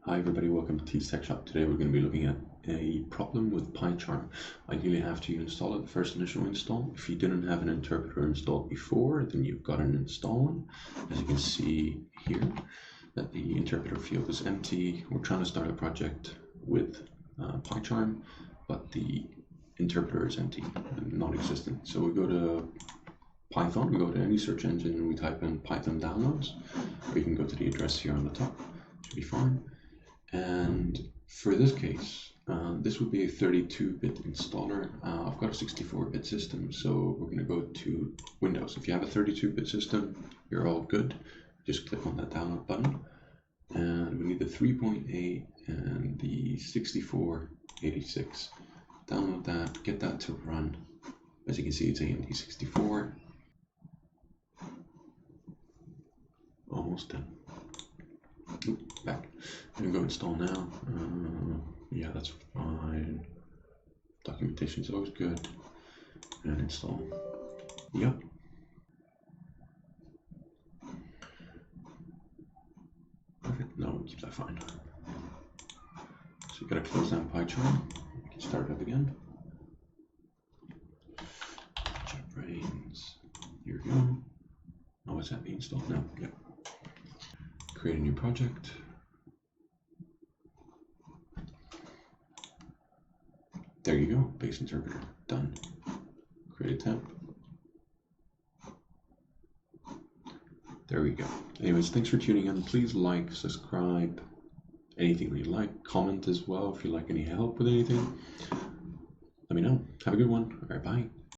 Hi everybody, welcome to T's Tech Shop. Today we're going to be looking at a problem with PyCharm. Ideally after you install it, the first initial install. If you didn't have an interpreter installed before, then you've got an install one. As you can see here, that the interpreter field is empty. We're trying to start a project with PyCharm, but the interpreter is empty and non-existent. So we go to Python, we go to any search engine and we type in Python downloads, or you can go to the address here on the top, should be fine. And for this case, this would be a 32-bit installer. I've got a 64-bit system, so we're going to go to Windows. If you have a 32-bit system, you're all good. Just click on that download button. And we need the 3.8 and the 6486. Download that, get that to run. As you can see, it's AMD64. Almost done. Oops, back. I'm gonna go install now. Yeah, that's fine. Documentation is always good. And install. Yep. Perfect. No, keep that fine. So you gotta close down PyCharm. You can start it up again. Jetbrains. Here we go. Oh, is that being installed? No. Yep. Create a new project. There you go, base interpreter, done. Create a temp. There we go. Anyways, thanks for tuning in. Please like, subscribe, anything that you like. Comment as well if you like any help with anything. Let me know. Have a good one. All right, bye.